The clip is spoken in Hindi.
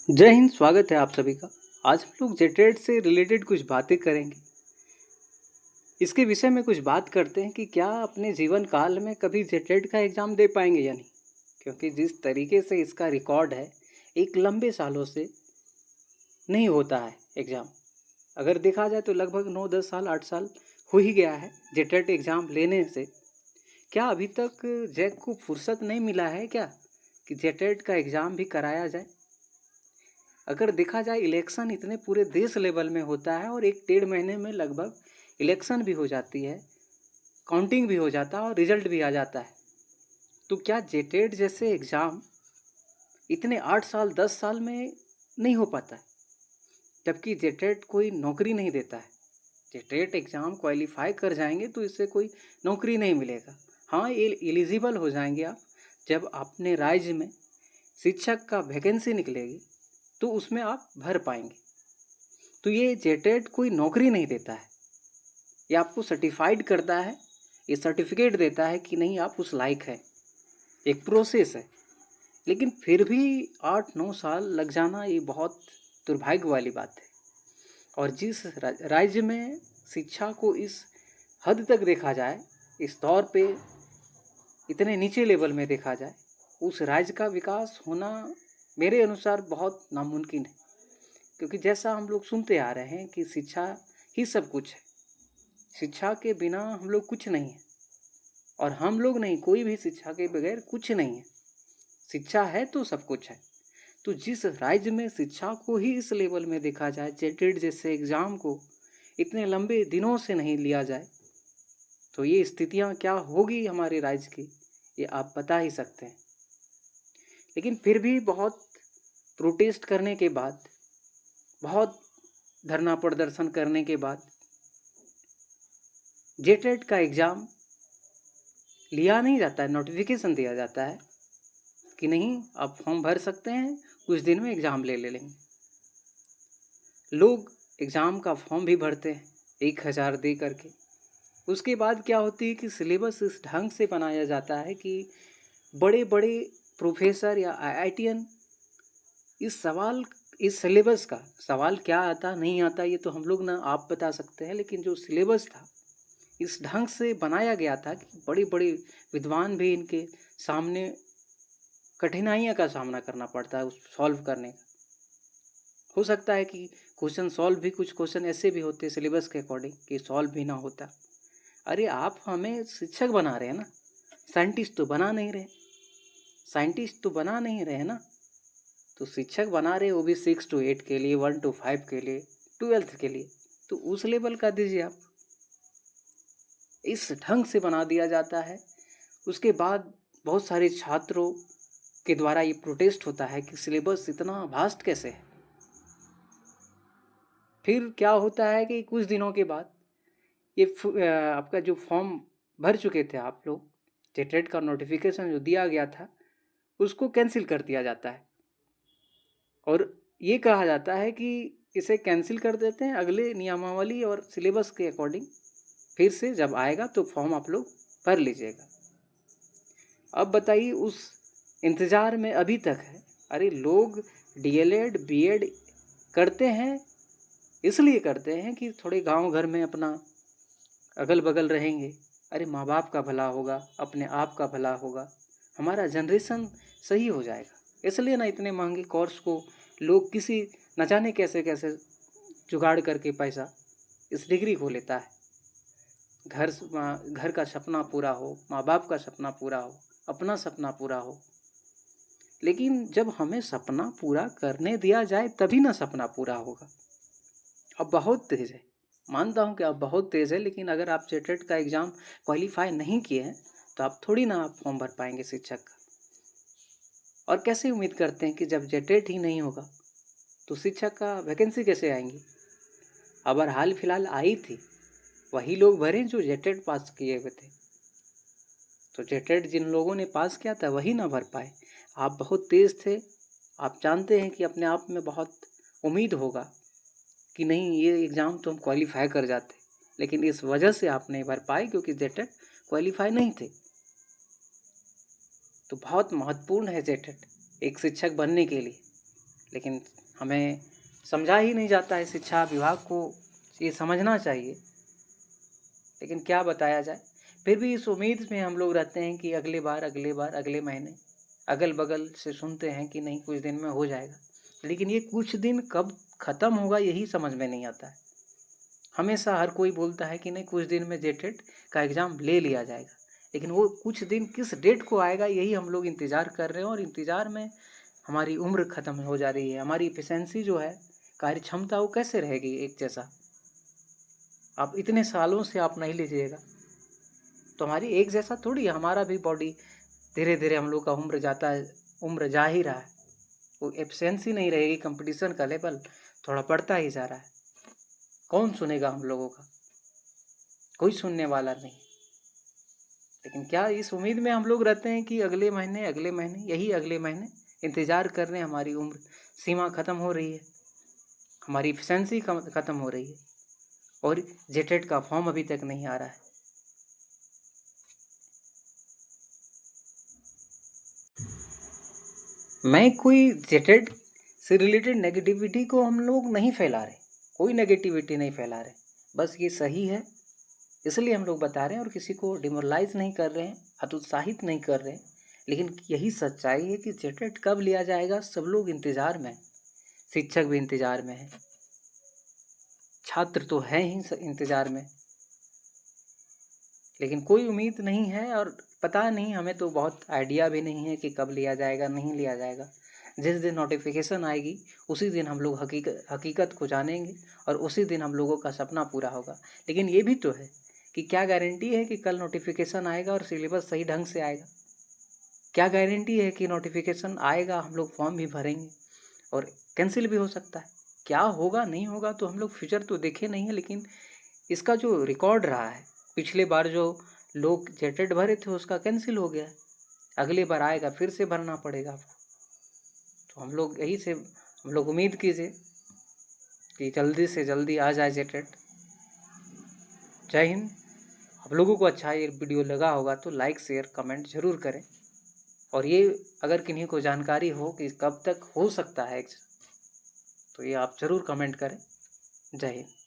जय हिंद। स्वागत है आप सभी का। आज हम लोग जेटेट से रिलेटेड कुछ बातें करेंगे। इसके विषय में कुछ बात करते हैं कि क्या अपने जीवन काल में कभी जेटेट का एग्ज़ाम दे पाएंगे या नहीं, क्योंकि जिस तरीके से इसका रिकॉर्ड है एक लंबे सालों से नहीं होता है एग्ज़ाम। अगर देखा जाए तो लगभग 9-10 साल 8 साल हो ही गया है जेटेट एग्ज़ाम लेने से। क्या अभी तक जैक को फुर्सत नहीं मिला है क्या कि जेटेट का एग्ज़ाम भी कराया जाए? अगर देखा जाए इलेक्शन इतने पूरे देश लेवल में होता है और 1-1.5 महीने में लगभग इलेक्शन भी हो जाती है, काउंटिंग भी हो जाता है और रिजल्ट भी आ जाता है। तो क्या जेटेट जैसे एग्ज़ाम इतने 8 साल 10 साल में नहीं हो पाता है? जबकि जेटेट कोई नौकरी नहीं देता है। जेटेट एग्ज़ाम क्वालिफाई कर जाएंगे तो इससे कोई नौकरी नहीं मिलेगा। हाँ, ये एलिजिबल हो जाएंगे आप जब अपने राज्य में शिक्षक का वैकेंसी निकलेगी तो उसमें आप भर पाएंगे। तो ये जेटेट कोई नौकरी नहीं देता है, ये आपको सर्टिफाइड करता है, ये सर्टिफिकेट देता है कि नहीं आप उस लायक है। एक प्रोसेस है, लेकिन फिर भी 8-9 साल लग जाना ये बहुत दुर्भाग्य वाली बात है। और जिस राज्य में शिक्षा को इस हद तक देखा जाए, इस तौर पे इतने नीचे लेवल में देखा जाए, उस राज्य का विकास होना मेरे अनुसार बहुत नामुमकिन है। क्योंकि जैसा हम लोग सुनते आ रहे हैं कि शिक्षा ही सब कुछ है, शिक्षा के बिना हम लोग कुछ नहीं है, और हम लोग नहीं, कोई भी शिक्षा के बगैर कुछ नहीं है। शिक्षा है तो सब कुछ है। तो जिस राज्य में शिक्षा को ही इस लेवल में देखा जाए, जेटेट जैसे एग्ज़ाम को इतने लंबे दिनों से नहीं लिया जाए, तो ये स्थितियाँ क्या होगी हमारे राज्य की, ये आप बता ही सकते हैं। लेकिन फिर भी बहुत प्रोटेस्ट करने के बाद, बहुत धरना प्रदर्शन करने के बाद जेटेट का एग्ज़ाम लिया नहीं जाता है। नोटिफिकेशन दिया जाता है कि नहीं, आप फॉर्म भर सकते हैं, कुछ दिन में एग्ज़ाम ले लेंगे। लोग एग्ज़ाम का फॉर्म भी भरते हैं 1,000 दे करके। उसके बाद क्या होती है कि सिलेबस इस ढंग से बनाया जाता है कि बड़े बड़े प्रोफेसर या आईआईटीएन इस सिलेबस का सवाल क्या आता नहीं आता ये तो हम लोग ना आप बता सकते हैं, लेकिन जो सिलेबस था इस ढंग से बनाया गया था कि बड़े बड़े विद्वान भी इनके सामने कठिनाइयों का सामना करना पड़ता है उस सॉल्व करने का। हो सकता है कि क्वेश्चन सॉल्व भी, कुछ क्वेश्चन ऐसे भी होते सिलेबस के अकॉर्डिंग कि सॉल्व भी ना होता। अरे आप हमें शिक्षक बना रहे हैं ना, साइंटिस्ट तो बना नहीं रहे। साइंटिस्ट तो बना नहीं रहे ना, तो शिक्षक बना रहे, वो भी 6 to 8 के लिए, 1 to 5 के लिए, 12th के लिए, तो उस लेवल का दीजिए आप। इस ढंग से बना दिया जाता है। उसके बाद बहुत सारे छात्रों के द्वारा ये प्रोटेस्ट होता है कि सिलेबस इतना वास्ट कैसे है। फिर क्या होता है कि कुछ दिनों के बाद ये आपका जो फॉर्म भर चुके थे आप लोग, जेटेट का नोटिफिकेशन जो दिया गया था उसको कैंसिल कर दिया जाता है, और ये कहा जाता है कि इसे कैंसिल कर देते हैं, अगले नियमावली और सिलेबस के अकॉर्डिंग फिर से जब आएगा तो फॉर्म आप लोग भर लीजिएगा। अब बताइए, उस इंतज़ार में अभी तक है। अरे लोग डीएलएड बीएड करते हैं, इसलिए करते हैं कि थोड़े गांव घर में अपना अगल बगल रहेंगे। अरे माँ बाप का भला होगा, अपने आप का भला होगा, हमारा जनरेशन सही हो जाएगा। इसलिए ना इतने महंगे कोर्स को लोग किसी न जाने कैसे कैसे जुगाड़ करके पैसा इस डिग्री को लेता है। घर का सपना पूरा हो, माँ बाप का सपना पूरा हो, अपना सपना पूरा हो। लेकिन जब हमें सपना पूरा करने दिया जाए तभी ना सपना पूरा होगा। अब बहुत तेज़ है, मानता हूँ कि अब बहुत तेज़ है, लेकिन अगर आप जेटेट का एग्ज़ाम क्वालिफाई नहीं किए हैं तो आप थोड़ी ना आप फॉर्म भर पाएंगे शिक्षक का। और कैसे उम्मीद करते हैं कि जब जेटेट ही नहीं होगा तो शिक्षक का वैकेंसी कैसे आएंगी? अगर हाल फिलहाल आई थी, वही लोग भरे जो जेटेट पास किए हुए थे। तो जेटेट जिन लोगों ने पास किया था वही ना भर पाए। आप बहुत तेज़ थे, आप जानते हैं कि अपने आप में बहुत उम्मीद होगा कि नहीं ये एग्ज़ाम तो हम क्वालिफाई कर जाते, लेकिन इस वजह से आप नहीं भर पाए क्योंकि जेटेट क्वालिफाई नहीं थे। तो बहुत महत्वपूर्ण है जेटेट एक शिक्षक बनने के लिए, लेकिन हमें समझा ही नहीं जाता है। शिक्षा विभाग को ये समझना चाहिए, लेकिन क्या बताया जाए। फिर भी इस उम्मीद में हम लोग रहते हैं कि अगले बार, अगले महीने अगल-बगल से सुनते हैं कि नहीं कुछ दिन में हो जाएगा। लेकिन ये कुछ दिन कब ख़त्म होगा यही समझ में नहीं आता है। हमेशा हर कोई बोलता है कि नहीं कुछ दिन में जेटेट का एग्ज़ाम ले लिया जाएगा, लेकिन वो कुछ दिन किस डेट को आएगा यही हम लोग इंतज़ार कर रहे हैं, और इंतज़ार में हमारी उम्र ख़त्म हो जा रही है। हमारी एफिशिएंसी जो है, कार्य क्षमता, वो कैसे रहेगी एक जैसा? आप इतने सालों से आप नहीं लीजिएगा तो हमारी एक जैसा थोड़ी है। हमारा भी बॉडी धीरे-धीरे हम लोग का उम्र जाता है, उम्र जा ही रहा है। वो एफिशिएंसी नहीं रहेगी, कंपटीशन का लेवल थोड़ा बढ़ता ही जा रहा है। कौन सुनेगा हम लोगों का? कोई सुनने वाला नहीं। लेकिन क्या इस उम्मीद में हम लोग रहते हैं कि अगले महीने, यही अगले महीने इंतज़ार कर रहे हैं। हमारी उम्र सीमा ख़त्म हो रही है, हमारी एफिशिएंसी ख़त्म हो रही है, और जेटेट का फॉर्म अभी तक नहीं आ रहा है। मैं कोई जेटेट से रिलेटेड नेगेटिविटी को हम लोग नहीं फैला रहे, कोई नेगेटिविटी नहीं फैला रहे। बस ये सही है इसलिए हम लोग बता रहे हैं, और किसी को डिमोरलाइज नहीं कर रहे हैं, हतोत्साहित नहीं कर रहे हैं। लेकिन यही सच्चाई है कि जेटेट कब लिया जाएगा सब लोग इंतज़ार में हैं। शिक्षक भी इंतज़ार में है, छात्र तो हैं ही इंतज़ार में, लेकिन कोई उम्मीद नहीं है। और पता नहीं, हमें तो बहुत आइडिया भी नहीं है कि कब लिया जाएगा, नहीं लिया जाएगा। जिस दिन नोटिफिकेशन आएगी उसी दिन हम लोग हकीकत को जानेंगे, और उसी दिन हम लोगों का सपना पूरा होगा। लेकिन ये भी तो है कि क्या गारंटी है कि कल नोटिफिकेशन आएगा और सिलेबस सही ढंग से आएगा? क्या गारंटी है कि नोटिफिकेशन आएगा, हम लोग फॉर्म भी भरेंगे और कैंसिल भी हो सकता है? क्या होगा नहीं होगा तो हम लोग फ्यूचर तो देखे नहीं है, लेकिन इसका जो रिकॉर्ड रहा है, पिछले बार जो लोग जेटेट भरे थे उसका कैंसिल हो गया है। अगली बार आएगा फिर से भरना पड़ेगा आपको। तो हम लोग यही से हम लोग उम्मीद कीजिए कि जल्दी से जल्दी आ जाए जेटेट। जय हिंद। आप लोगों को अच्छा ये वीडियो लगा होगा तो लाइक शेयर कमेंट ज़रूर करें, और ये अगर किन्हीं को जानकारी हो कि कब तक हो सकता है तो ये आप ज़रूर कमेंट करें। जय हिंद।